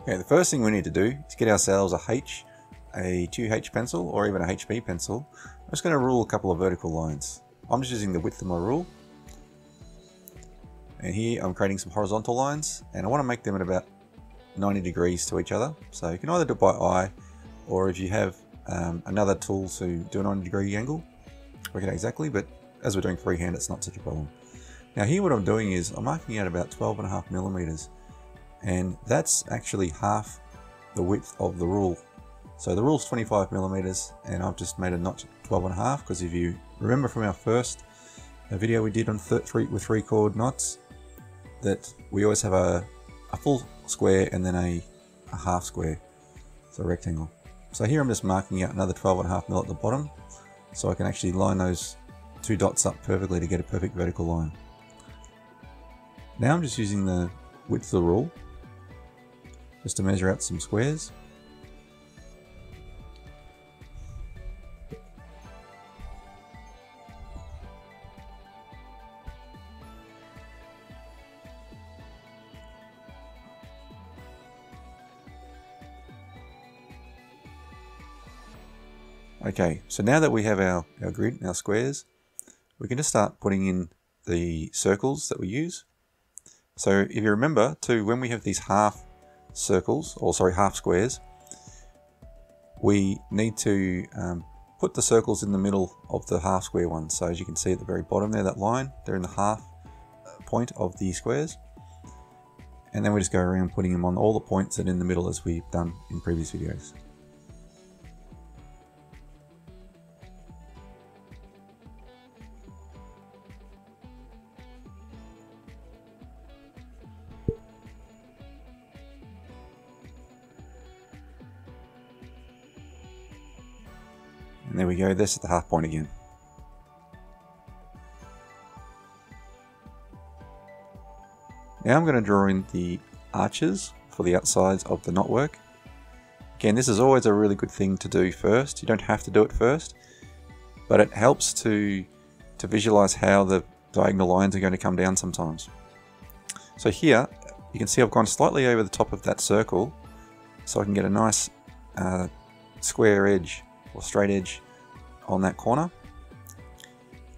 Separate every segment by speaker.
Speaker 1: Okay, the first thing we need to do is get ourselves a 2H pencil or even a HB pencil. I'm just going to rule a couple of vertical lines. I'm just using the width of my rule. And here I'm creating some horizontal lines, and I want to make them at about 90 degrees to each other. So you can either do it by eye, or if you have another tool to do a 90 degree angle, work it out exactly, but as we're doing freehand, it's not such a problem. Now here what I'm doing is I'm marking out about 12.5 millimeters. And that's actually half the width of the rule. So the rule's 25 millimeters, and I've just made a notch 12.5, because if you remember from our first video we did on 3 chord knots, that we always have a full square and then a half square, so a rectangle. So here I'm just marking out another 12.5 mil at the bottom, so I can actually line those 2 dots up perfectly to get a perfect vertical line. Now I'm just using the width of the rule just to measure out some squares. Okay, so now that we have our grid and our squares, we can just start putting in the circles that we use. So if you remember too, when we have these half circles, or sorry, half squares, we need to put the circles in the middle of the half square ones. So as you can see at the very bottom there, that line, they're in the half point of the squares. And then we just go around putting them on all the points and in the middle, as we've done in previous videos. And there we go, this is the half point again. Now I'm going to draw in the arches for the outsides of the knotwork. Again, this is always a really good thing to do first. You don't have to do it first, but it helps to visualize how the diagonal lines are going to come down sometimes. So here, you can see I've gone slightly over the top of that circle, so I can get a nice square edge or straight edge on that corner.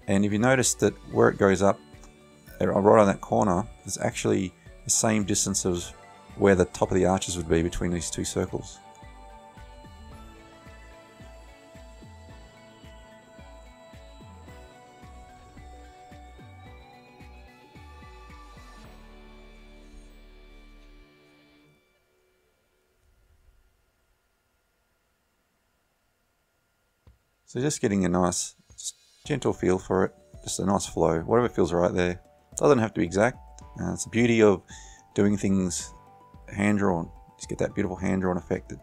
Speaker 1: And if you notice that where it goes up right on that corner, is actually the same distance as where the top of the arches would be between these two circles. So just getting a nice, gentle feel for it, just a nice flow, whatever feels right there. Doesn't have to be exact. It's the beauty of doing things hand-drawn. Just get that beautiful hand-drawn effect that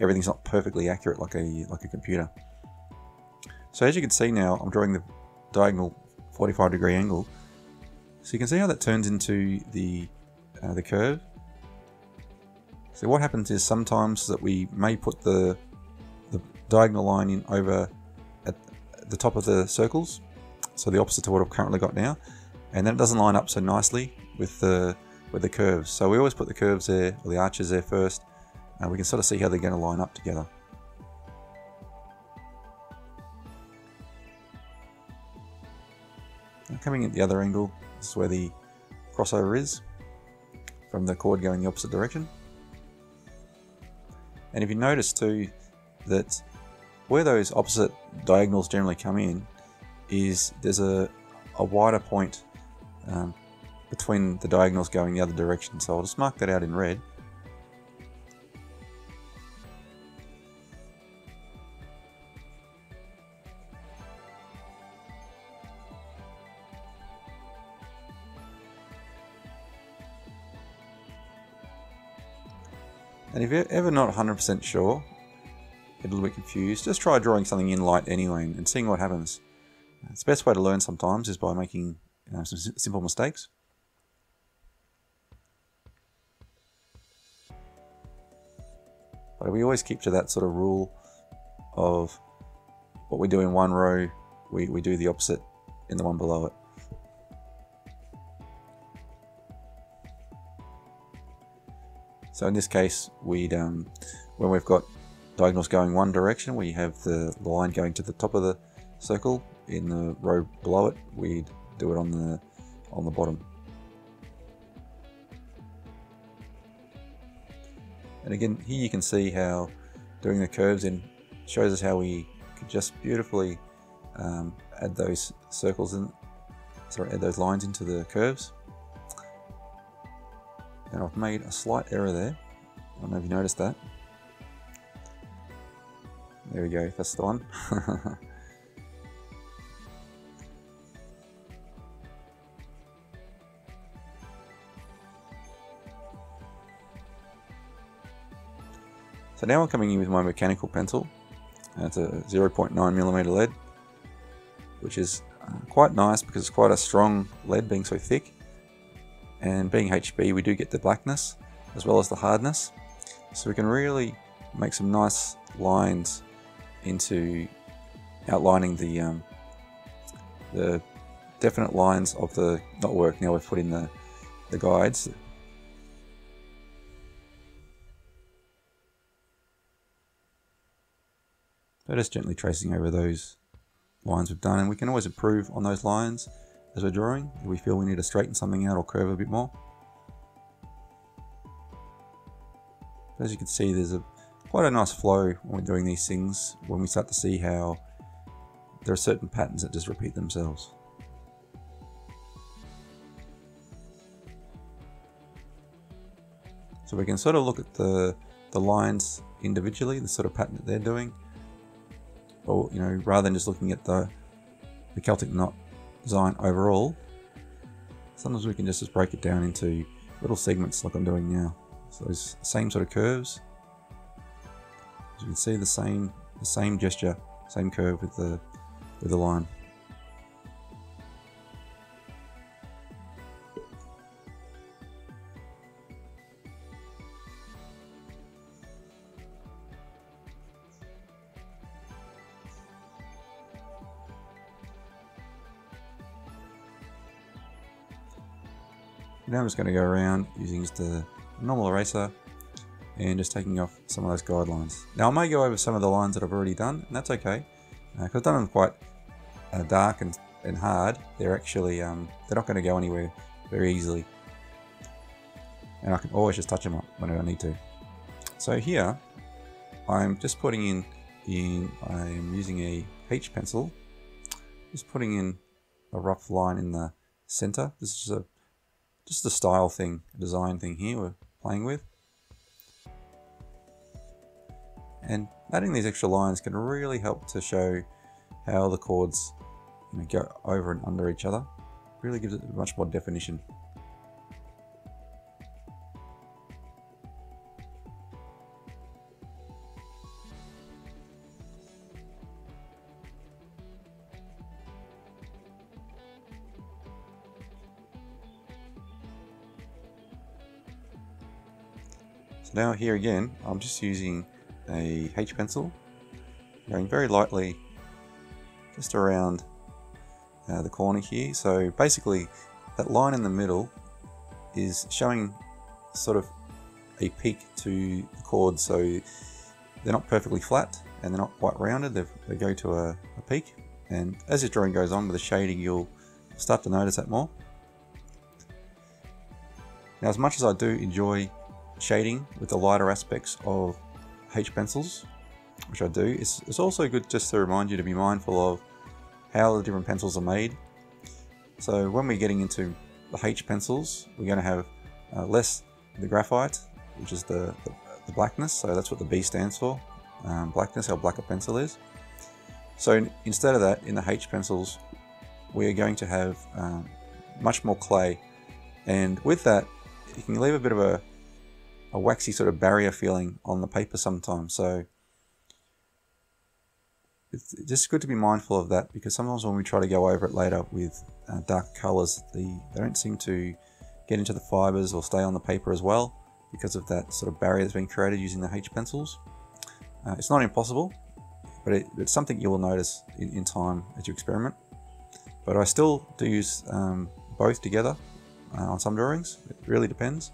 Speaker 1: everything's not perfectly accurate like a computer. So as you can see now, I'm drawing the diagonal 45 degree angle. So you can see how that turns into the curve. So what happens is sometimes that we may put the diagonal line in over at the top of the circles, so the opposite to what I've currently got now, and then it doesn't line up so nicely with the curves. So we always put the curves there, or the arches there first, and we can sort of see how they're going to line up together. Now coming at the other angle, this is where the crossover is from the chord going the opposite direction. And if you notice too that where those opposite diagonals generally come in is there's a wider point between the diagonals going the other direction. So I'll just mark that out in red. And if you're ever not 100% sure, get a little bit confused, just try drawing something in light anyway and seeing what happens. It's the best way to learn sometimes is by making some simple mistakes. But we always keep to that sort of rule of what we do in one row, we do the opposite in the one below it. So in this case, we'd when we've got diagonals going one direction, we have the line going to the top of the circle. In the row below it, we'd do it on the bottom. And again, here you can see how doing the curves in shows us how we could just beautifully add those circles in, add those lines into the curves. And I've made a slight error there. I don't know if you noticed that. There we go, that's the one. So now I'm coming in with my mechanical pencil. It's a 0.9mm lead, which is quite nice because it's quite a strong lead being so thick. And being HB, we do get the blackness as well as the hardness. So we can really make some nice lines into outlining the definite lines of the knotwork. Now we've put in the guides. So just gently tracing over those lines we've done, and we can always improve on those lines as we're drawing if we feel we need to straighten something out or curve a bit more. As you can see, there's quite a nice flow when we're doing these things, when we start to see how there are certain patterns that just repeat themselves. So we can sort of look at the lines individually, the sort of pattern that they're doing, or rather than just looking at the Celtic Knot design overall. Sometimes we can just break it down into little segments like I'm doing now. So those same sort of curves. As you can see, the same gesture, same curve with the line. Now I'm just going to go around using just a normal eraser and just taking off some of those guidelines. Now I may go over some of the lines that I've already done, and that's okay, because I've done them quite dark and hard. They're actually they're not going to go anywhere very easily, and I can always just touch them up whenever I need to. So here I'm just putting I'm using a H pencil, just putting in a rough line in the center. This is just a style thing, a design thing here we're playing with. And adding these extra lines can really help to show how the chords go over and under each other. Really gives it much more definition. So now here again, I'm just using a H pencil, going very lightly just around the corner here. So basically that line in the middle is showing sort of a peak to the chords, so they're not perfectly flat and they're not quite rounded, they go to a peak. And as your drawing goes on with the shading, you'll start to notice that more. Now, as much as I do enjoy shading with the lighter aspects of H pencils, which I do, it's also good just to remind you to be mindful of how the different pencils are made. So when we're getting into the H pencils, we're going to have less the graphite, which is the blackness, so that's what the B stands for, blackness, how black a pencil is. So instead of that, in the H pencils, we're going to have much more clay, and with that, you can leave a bit of a waxy sort of barrier feeling on the paper sometimes. So it's just good to be mindful of that, because sometimes when we try to go over it later with dark colors, they don't seem to get into the fibers or stay on the paper as well because of that sort of barrier that's been created using the H pencils. It's not impossible, but it's something you will notice in time as you experiment. But I still do use both together on some drawings. It really depends.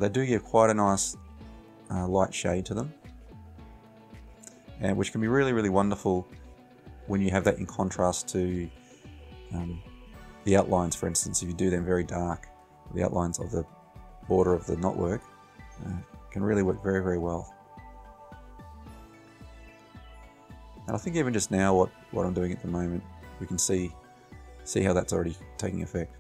Speaker 1: but they do give quite a nice light shade to them, and which can be really, really wonderful when you have that in contrast to the outlines. For instance, if you do them very dark, the outlines of the border of the knotwork can really work very, very well. And I think even just now what I'm doing at the moment, we can see how that's already taking effect.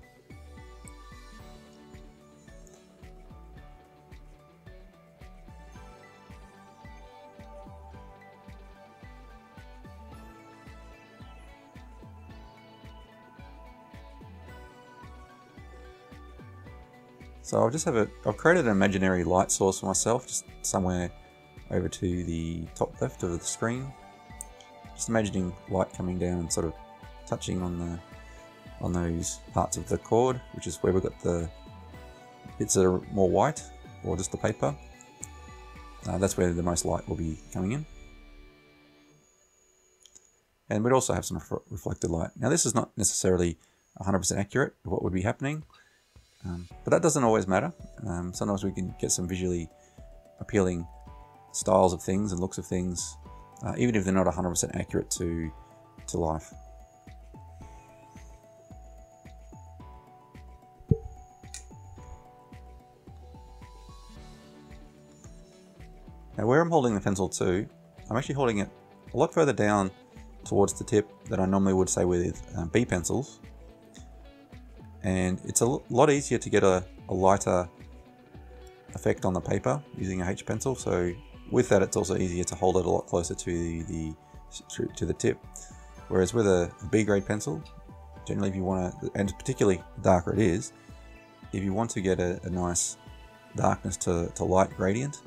Speaker 1: So I've created an imaginary light source for myself, just somewhere over to the top left of the screen. Just imagining light coming down and sort of touching on those parts of the cord, which is where we've got the bits that are more white, or just the paper. That's where the most light will be coming in. And we'd also have some reflected light. Now this is not necessarily 100% accurate of what would be happening, but that doesn't always matter. Sometimes we can get some visually appealing styles of things and looks of things, even if they're not 100% accurate to life. Now where I'm holding the pencil to, I'm actually holding it a lot further down towards the tip than I normally would say with B pencils. And it's a lot easier to get a lighter effect on the paper using a H pencil. So with that, it's also easier to hold it a lot closer to the tip. Whereas with a B grade pencil, generally if you want to, and particularly the darker it is, if you want to get a nice darkness to light gradient,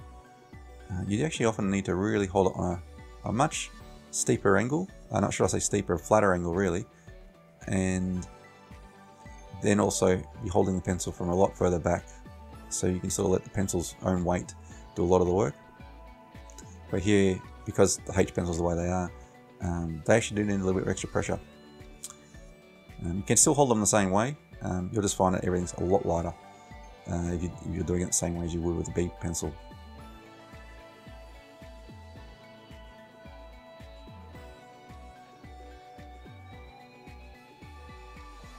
Speaker 1: you actually often need to really hold it on a much steeper angle. Not sure I say steeper, flatter angle really. And then also you're holding the pencil from a lot further back, so you can sort of let the pencil's own weight do a lot of the work. But here, because the H pencils the way they are, they actually do need a little bit of extra pressure. You can still hold them the same way, you'll just find that everything's a lot lighter if you're doing it the same way as you would with a B pencil.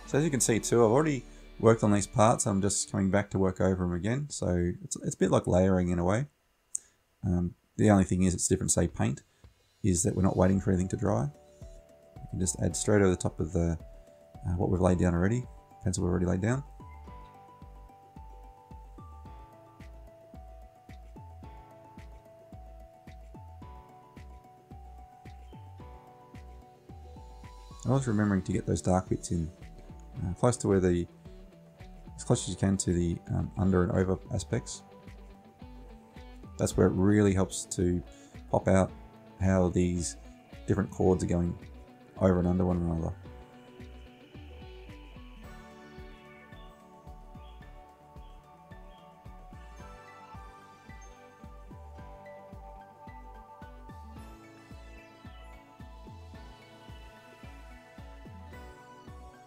Speaker 1: So as you can see too, I've already worked on these parts. I'm just coming back to work over them again. So it's a bit like layering in a way. The only thing is it's different, say paint, is that we're not waiting for anything to dry. We can just add straight over the top of the what we've laid down already, pencil we've already laid down. I was remembering to get those dark bits in close to where as close as you can to the under and over aspects. That's where it really helps to pop out how these different chords are going over and under one another.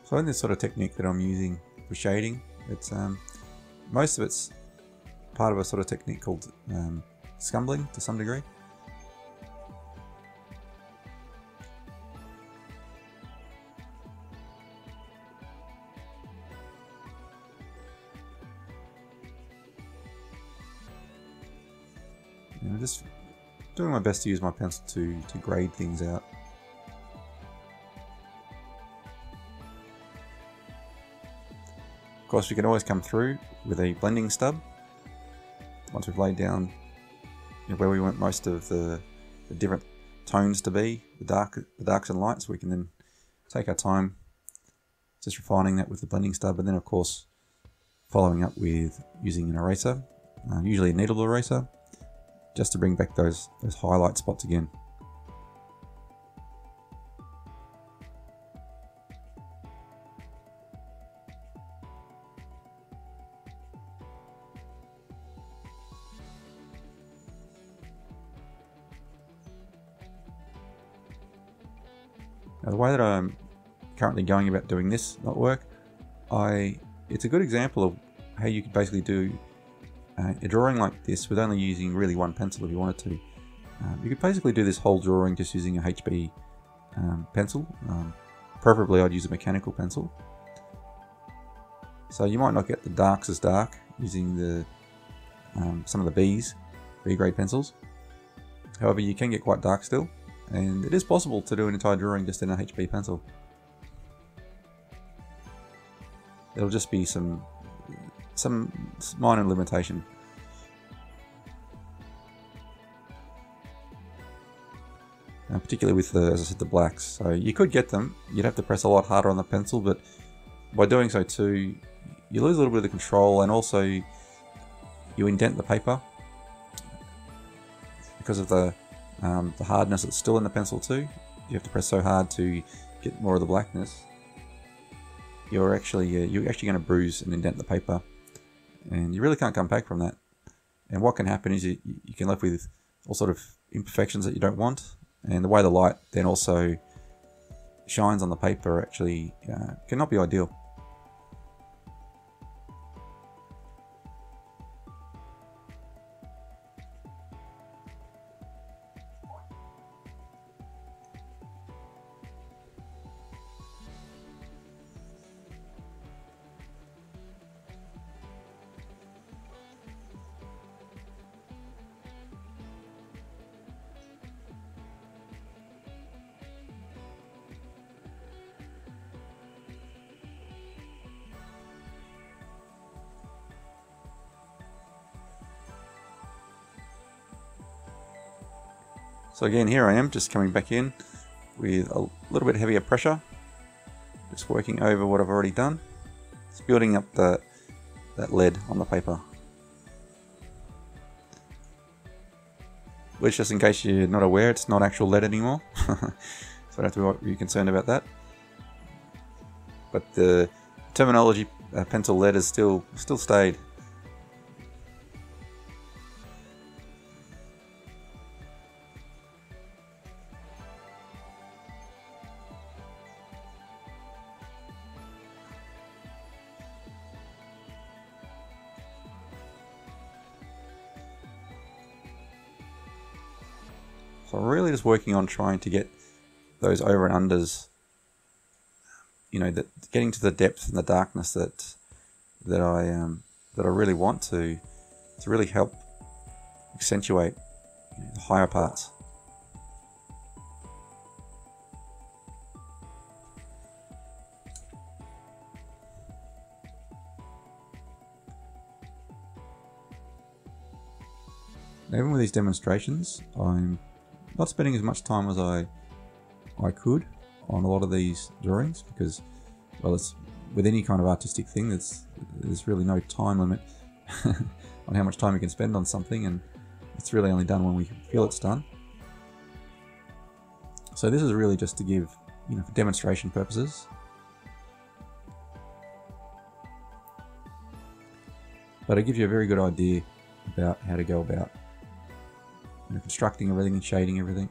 Speaker 1: So in this sort of technique that I'm using for shading, it's most of it's part of a sort of technique called scumbling to some degree. And I'm just doing my best to use my pencil to grade things out. Of course, we can always come through with a blending stub once we've laid down where we want most of the different tones to be, the darks and lights. We can then take our time just refining that with the blending stub, and then of course following up with using an eraser, usually a needle eraser, just to bring back those highlight spots again. Now, the way that I'm currently going about doing this knotwork, it's a good example of how you could basically do a drawing like this with only using really one pencil if you wanted to. You could basically do this whole drawing just using a HB pencil. Preferably I'd use a mechanical pencil. So you might not get the darks as dark using the some of the B grade pencils. However, you can get quite dark still, and it is possible to do an entire drawing just in a HB pencil. It'll just be some minor limitation. Particularly with the, as I said, the blacks. So you could get them, you'd have to press a lot harder on the pencil, but by doing so too, you lose a little bit of the control, and also you indent the paper because of the hardness that's still in the pencil too. You have to press so hard to get more of the blackness. You're actually going to bruise and indent the paper, and you really can't come back from that. And what can happen is you can left with all sort of imperfections that you don't want, and the way the light then also shines on the paper actually cannot be ideal. So again, here I am just coming back in with a little bit heavier pressure, just working over what I've already done. It's building up that lead on the paper. Which, just in case you're not aware, it's not actual lead anymore. So I don't have to be concerned about that. But the terminology pencil lead has still stayed. So I'm really just working on trying to get those over and unders, you know, getting to the depth and the darkness that I really want to really help accentuate, you know, the higher parts. Now, even with these demonstrations, I'm not spending as much time as I could on a lot of these drawings, because, well, it's with any kind of artistic thing, there's really no time limit on how much time you can spend on something, and it's really only done when we feel it's done. So this is really just to give, you know, for demonstration purposes. But it gives you a very good idea about how to go about, you know, constructing everything and shading everything.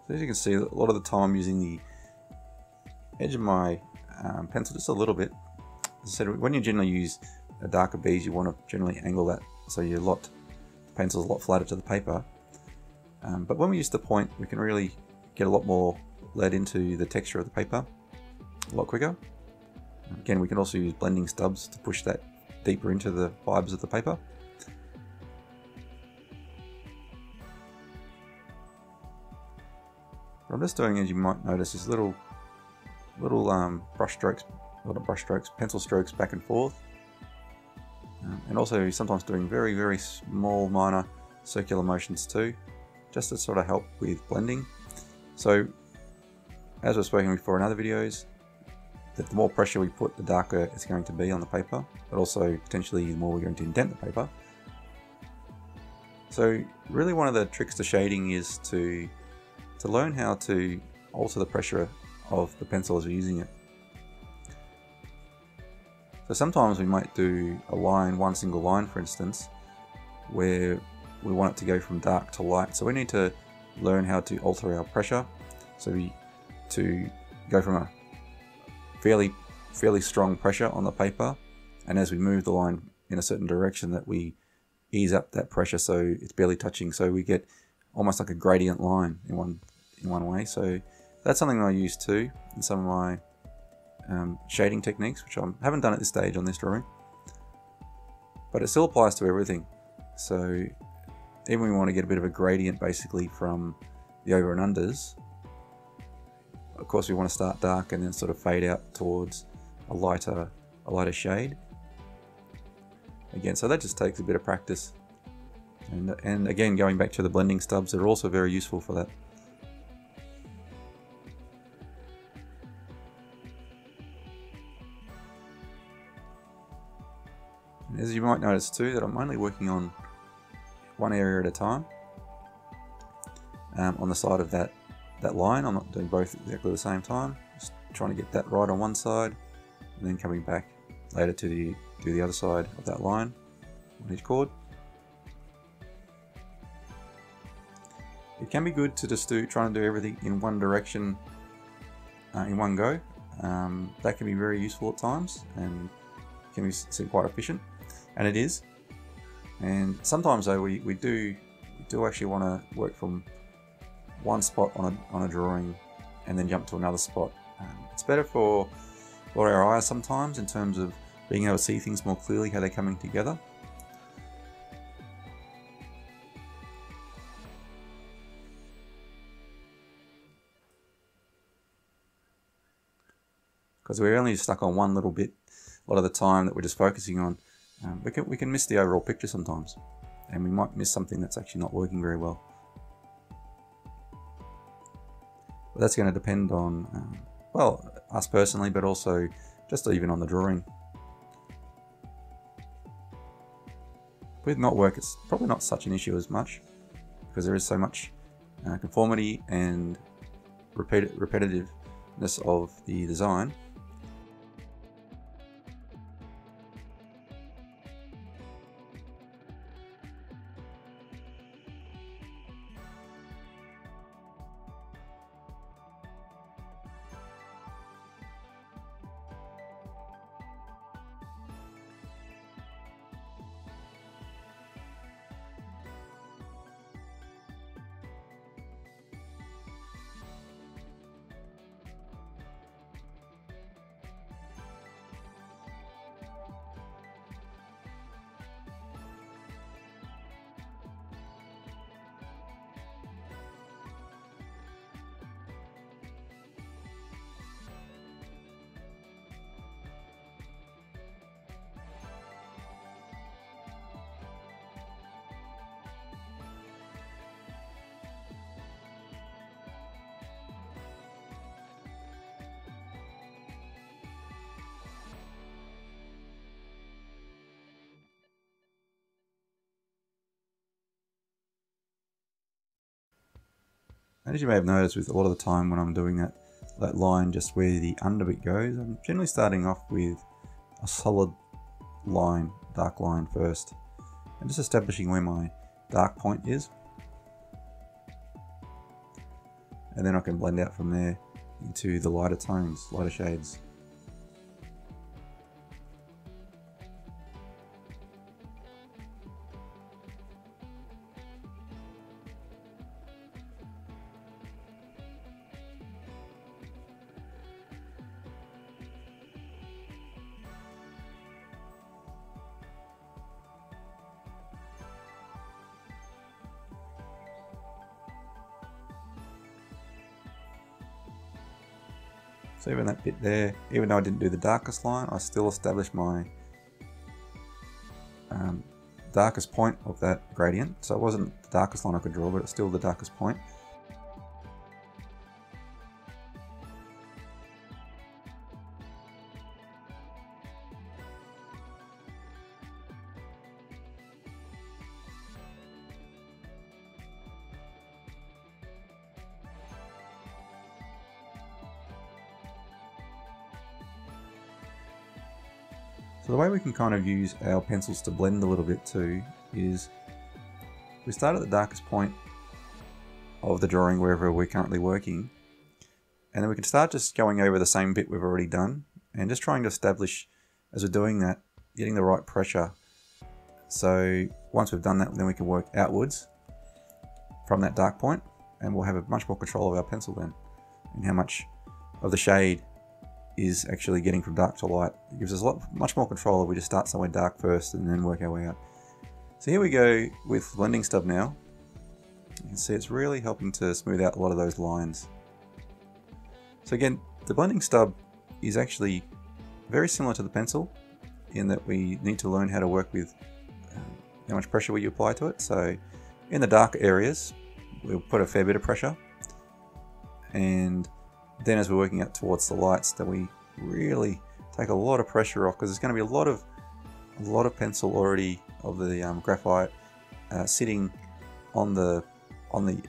Speaker 1: So as you can see, a lot of the time I'm using the edge of my pencil just a little bit. As I said, when you generally use a darker beige, you want to generally angle that so the pencil's a lot flatter to the paper. But when we use the point, we can really get a lot more lead into the texture of the paper a lot quicker. Again, we can also use blending stubs to push that deeper into the fibers of the paper. But I'm just doing, as you might notice, is little brush strokes, not brush strokes, pencil strokes back and forth, and also sometimes doing very small minor circular motions too, just to sort of help with blending. So as we've spoken before in other videos, that the more pressure we put, the darker it's going to be on the paper, but also potentially the more we're going to indent the paper. So really one of the tricks to shading is to learn how to alter the pressure of the pencil as we're using it. So sometimes we might do a line, one single line for instance, where we want it to go from dark to light. So we need to learn how to alter our pressure. So to go from a fairly strong pressure on the paper, and as we move the line in a certain direction, that we ease up that pressure so it's barely touching, so we get almost like a gradient line in one way. So that's something I use too in some of my shading techniques, which I haven't done at this stage on this drawing, but it still applies to everything. So even when we want to get a bit of a gradient basically from the over and unders, of course we want to start dark and then sort of fade out towards a lighter shade. Again, so that just takes a bit of practice. And again, going back to the blending stubs, they're also very useful for that. And as you might notice too, that I'm only working on one area at a time. On the side of that line, I'm not doing both exactly at the same time. Just trying to get that right on one side, and then coming back later to do the other side of that line on each chord. It can be good to just try and do everything in one direction in one go. That can be very useful at times and can be seen quite efficient, and it is. And sometimes though we do actually want to work from one spot on a drawing and then jump to another spot. It's better for our eyes sometimes in terms of being able to see things more clearly, how they're coming together. Because we're only stuck on one little bit a lot of the time that we're just focusing on. We can miss the overall picture sometimes, and we might miss something that's actually not working very well. But that's going to depend on, well, us personally, but also just even on the drawing. With knot work, it's probably not such an issue as much, because there is so much conformity and repetitiveness of the design. And as you may have noticed, with a lot of the time when I'm doing that line just where the underbit goes, I'm generally starting off with a solid line, dark line first, and just establishing where my dark point is. And then I can blend out from there into the lighter tones, lighter shades. So even that bit there, even though I didn't do the darkest line, I still established my darkest point of that gradient. So it wasn't the darkest line I could draw, but it's still the darkest point. So the way we can kind of use our pencils to blend a little bit too is we start at the darkest point of the drawing wherever we're currently working, and then we can start just going over the same bit we've already done and just trying to establish, as we're doing that, getting the right pressure. So once we've done that, then we can work outwards from that dark point, and we'll have a much more control of our pencil then, and how much of the shade is actually getting from dark to light. It gives us much more control if we just start somewhere dark first and then work our way out. So here we go with blending stub now. You can see it's really helping to smooth out a lot of those lines. So again, the blending stub is actually very similar to the pencil in that we need to learn how to work with how much pressure we apply to it. So in the dark areas, we'll put a fair bit of pressure, and then as we're working out towards the lights, then we really take a lot of pressure off, because there's going to be a lot of pencil already of the graphite sitting on the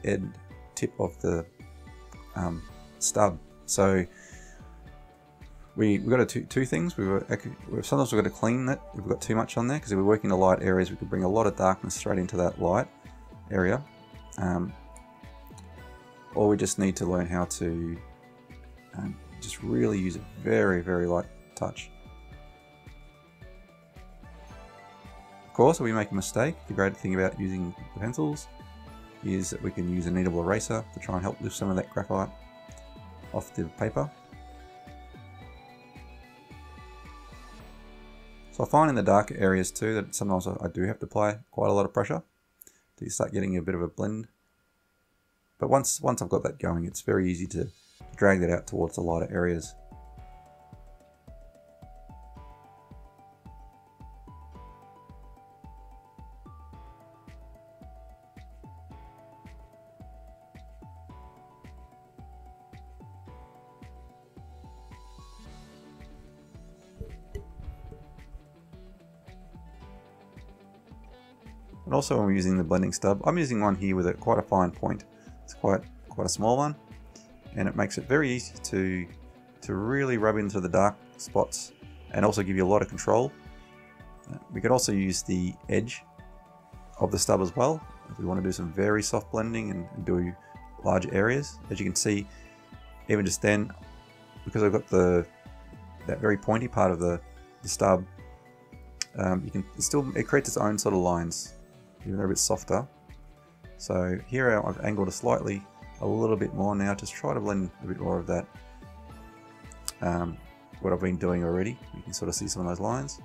Speaker 1: end tip of the stub. So we've got to two things. Sometimes we've got to clean that if we've got too much on there, because if we're working the light areas, we could bring a lot of darkness straight into that light area, or we just need to learn how to just really use a very, very light touch. Of course, if we make a mistake, the great thing about using the pencils is that we can use a kneadable eraser to try and help lift some of that graphite off the paper. So I find in the darker areas too that sometimes I do have to apply quite a lot of pressure to start getting a bit of a blend. But once I've got that going, it's very easy to drag that out towards the lighter areas. And also when we're using the blending stub, I'm using one here with quite a fine point. It's quite a small one, and it makes it very easy to really rub into the dark spots and also give you a lot of control. We could also use the edge of the stub as well if we want to do some very soft blending and do large areas. As you can see, even just then, because I've got that very pointy part of the stub, it creates its own sort of lines, even though they're a bit softer. So here I've angled a little bit more now, just try to blend a bit more of that, what I've been doing already. You can sort of see some of those lines.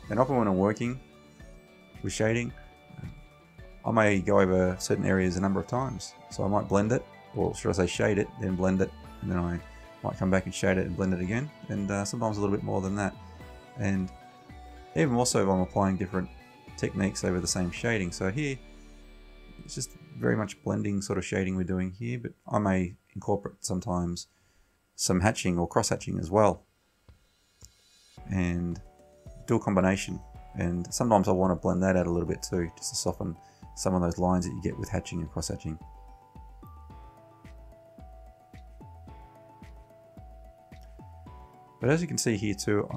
Speaker 1: And often when I'm working with shading, I may go over certain areas a number of times. So I might blend it, or should I say shade it, then blend it, and then I might come back and shade it and blend it again, and sometimes a little bit more than that. And even more so if I'm applying different techniques over the same shading. So here, it's just very much blending sort of shading we're doing here, but I may incorporate sometimes some hatching or cross hatching as well, and do a combination. And sometimes I want to blend that out a little bit too, just to soften some of those lines that you get with hatching and cross hatching. But as you can see here too,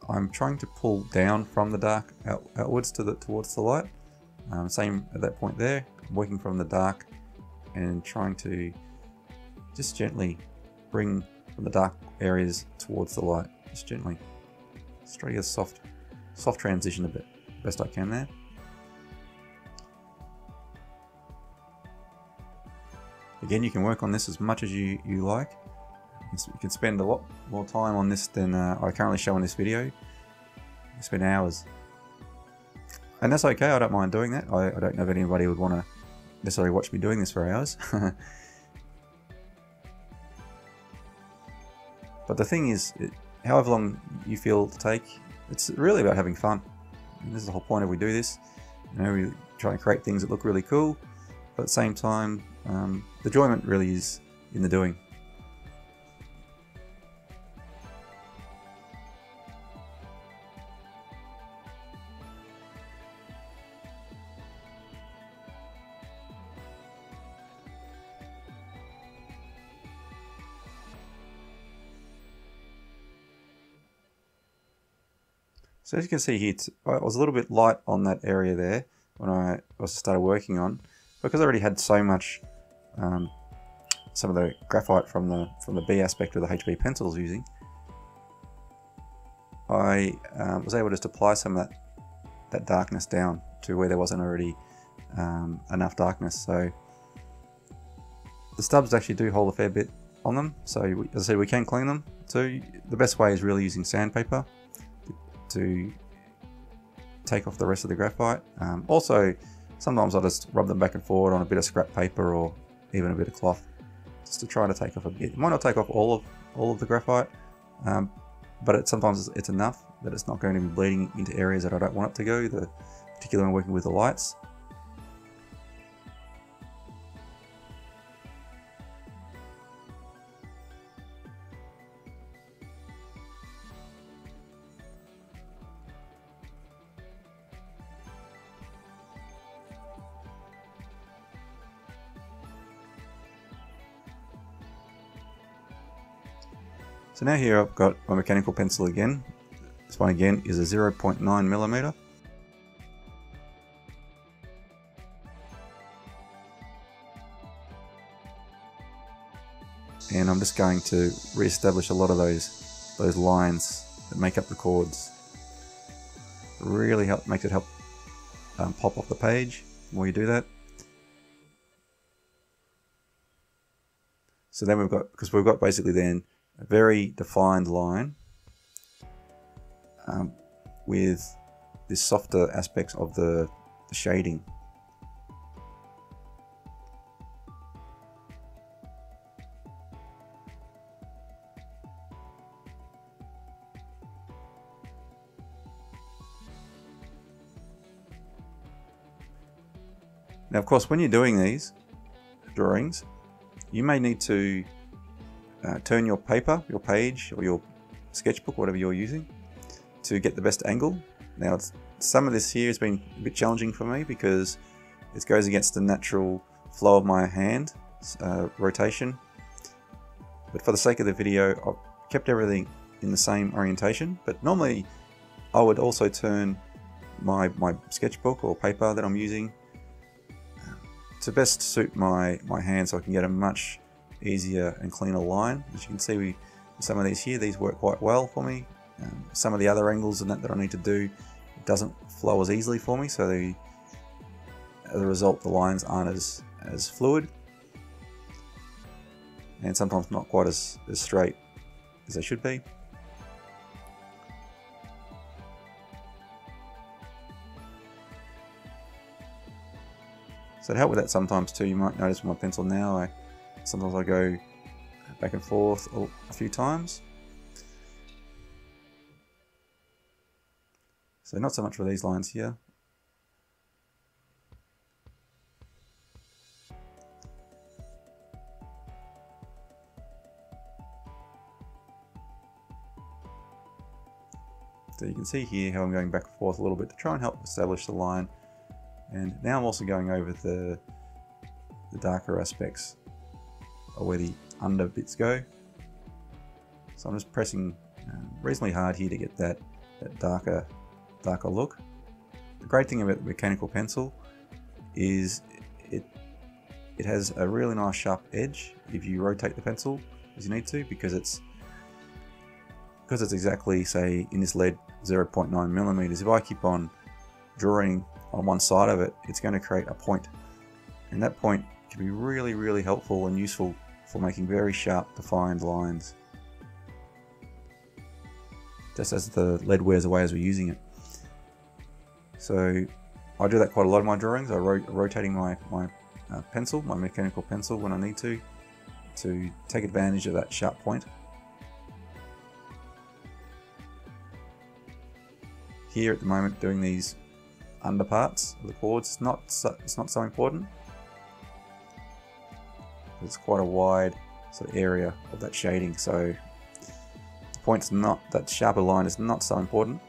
Speaker 1: I'm trying to pull down from the dark outwards towards the light. Same at that point there. I'm working from the dark and trying to just gently bring from the dark areas towards the light. Just gently. Just try to get a soft transition a bit, best I can there. Again, you can work on this as much as you like. You can spend a lot more time on this than I currently show in this video. You can spend hours. And that's okay, I don't mind doing that. I don't know if anybody would want to necessarily watch me doing this for hours. But the thing is, however long you feel to take, it's really about having fun. And this is the whole point of we do this. You know, we try and create things that look really cool, but at the same time, the enjoyment really is in the doing. So as you can see here, I was a little bit light on that area there when I started working on, because I already had so much, some of the graphite from the B aspect of the HB pencil I was using. I was able to just apply some of that darkness down to where there wasn't already enough darkness. So the stubs actually do hold a fair bit on them. So as I said, we can clean them. So the best way is really using sandpaper to take off the rest of the graphite. Also, sometimes I just rub them back and forward on a bit of scrap paper or even a bit of cloth, just to try to take off a bit. It might not take off all of the graphite, but sometimes it's enough that it's not going to be bleeding into areas that I don't want it to go, particularly when working with the lights. So now here I've got my mechanical pencil again. This one again is a 0.9mm. And I'm just going to re-establish a lot of those lines that make up the chords. Really makes it help pop off the page the more you do that. So then we've got basically then a very defined line with this softer aspects of the shading. Now, of course, when you're doing these drawings, you may need to turn your paper, your page, or your sketchbook, whatever you're using, to get the best angle. Now, some of this here has been a bit challenging for me because it goes against the natural flow of my hand rotation. But for the sake of the video, I've kept everything in the same orientation. But normally, I would also turn my sketchbook or paper that I'm using to best suit my hand, so I can get a much easier and cleaner line. As you can see, with some of these here, these work quite well for me. Some of the other angles and that I need to do, it doesn't flow as easily for me, so as a result the lines aren't as fluid, and sometimes not quite as straight as they should be. So to help with that sometimes too, you might notice with my pencil now, sometimes I go back and forth a few times. So not so much for these lines here. So you can see here how I'm going back and forth a little bit to try and help establish the line. And now I'm also going over the darker aspects of where the under bits go. So I'm just pressing reasonably hard here to get that darker look. The great thing about the mechanical pencil is it has a really nice sharp edge if you rotate the pencil as you need to, because it's exactly, say, in this lead 0.9mm. If I keep on drawing on one side of it, it's going to create a point, and that point can be really, really helpful and useful for making very sharp, defined lines, just as the lead wears away as we're using it. So I do that quite a lot in my drawings. I'm rotating my pencil, my mechanical pencil, when I need to take advantage of that sharp point. Here at the moment, doing these underparts of the chords, it's not so important. It's quite a wide sort of area of that shading, so the point's not, that sharper line is not so important.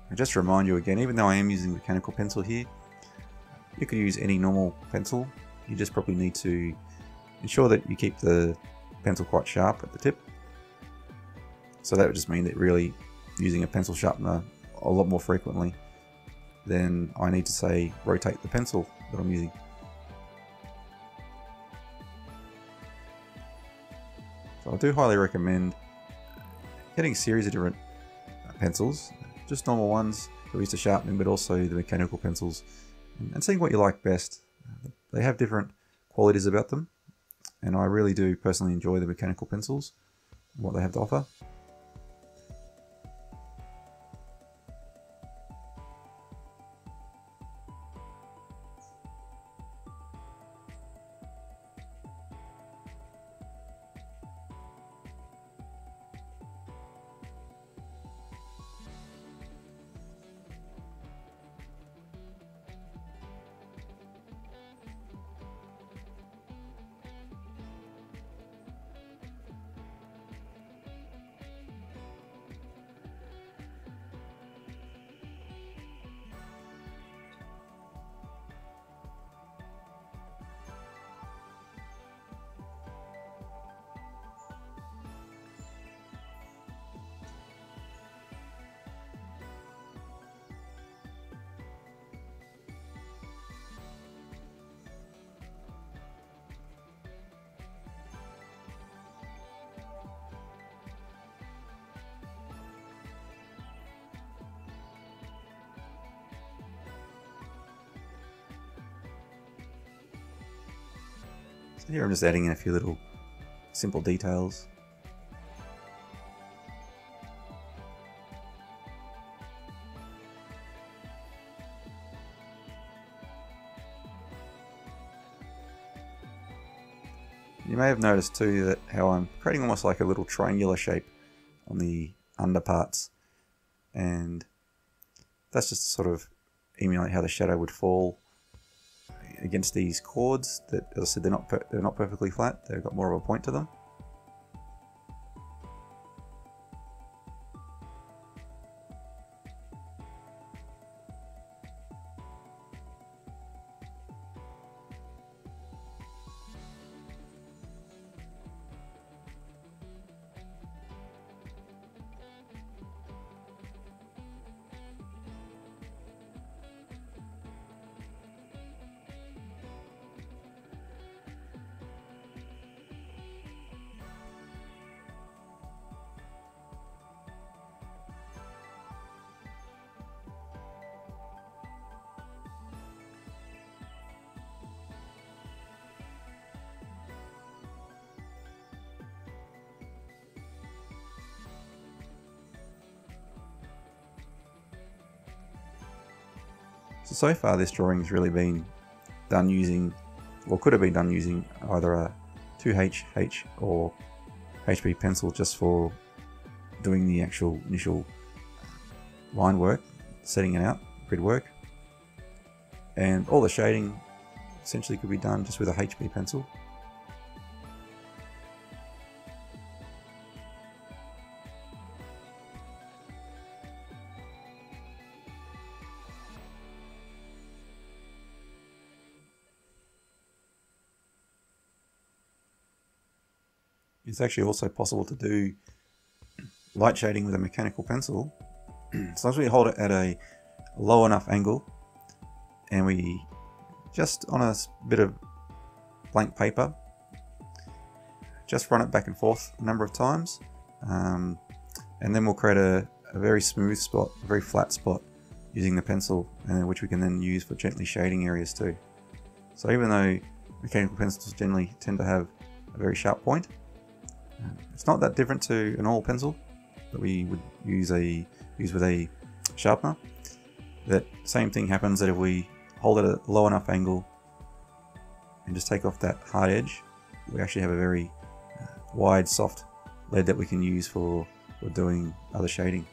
Speaker 1: And just to remind you again, even though I am using mechanical pencil here, you could use any normal pencil. You just probably need to ensure that you keep the pencil quite sharp at the tip. So that would just mean that really using a pencil sharpener a lot more frequently than I need to, say, rotate the pencil that I'm using. So I do highly recommend getting a series of different pencils, just normal ones that we use to sharpening, but also the mechanical pencils, and seeing what you like best. They have different qualities about them, and I really do personally enjoy the mechanical pencils and what they have to offer. So here I'm just adding in a few little simple details. You may have noticed too that how I'm creating almost like a little triangular shape on the underparts, and that's just to sort of emulate how the shadow would fall against these chords that, as I said, they're not perfectly flat, they've got more of a point to them. So far this drawing has really been done using, or could have been done using, either a 2H or HB pencil just for doing the actual initial line work, setting it out, grid work, and all the shading essentially could be done just with a HB pencil. It's actually also possible to do light shading with a mechanical pencil. As long as we hold it at a low enough angle and we just on a bit of blank paper just run it back and forth a number of times, and then we'll create a very smooth spot, a very flat spot using the pencil, which we can then use for gently shading areas too. So even though mechanical pencils generally tend to have a very sharp point, it's not that different to an oil pencil that we would use with a sharpener. That same thing happens, that if we hold it at a low enough angle and just take off that hard edge, we actually have a very wide, soft lead that we can use for doing other shading.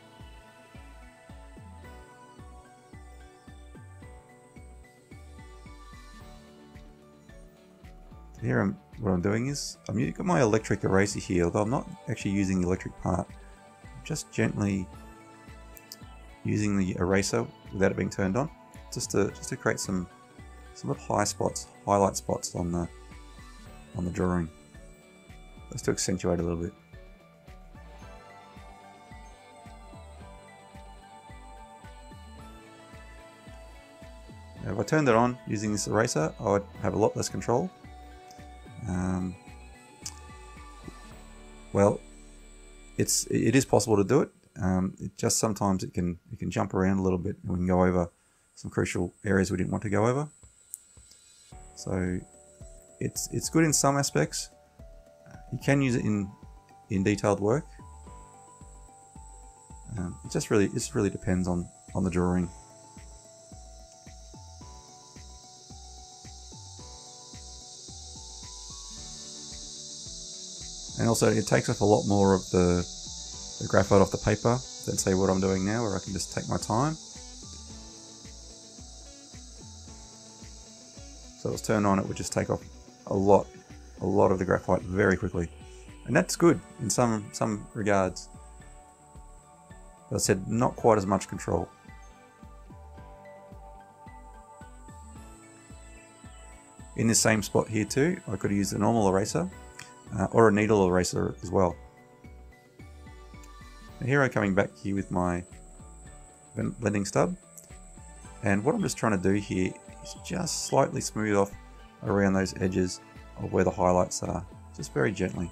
Speaker 1: Here what I'm doing is, I've got my electric eraser here, although I'm not actually using the electric part. I'm just gently using the eraser without it being turned on, just to create some little highlight spots on the drawing, just to accentuate a little bit. Now, if I turned it on using this eraser, I would have a lot less control. Well, it is possible to do it. It just sometimes it can jump around a little bit, and we can go over some crucial areas we didn't want to go over. So it's good in some aspects. You can use it in detailed work. It just really depends on the drawing. And also it takes off a lot more of the graphite off the paper than say what I'm doing now, where I can just take my time. So if it's turned on, it would just take off a lot of the graphite very quickly. And that's good in some regards. But as I said, not quite as much control. In this same spot here too, I could use a normal eraser or a needle eraser as well. Now here I'm coming back here with my blending stub, and what I'm just trying to do here is just slightly smooth off around those edges of where the highlights are, just very gently.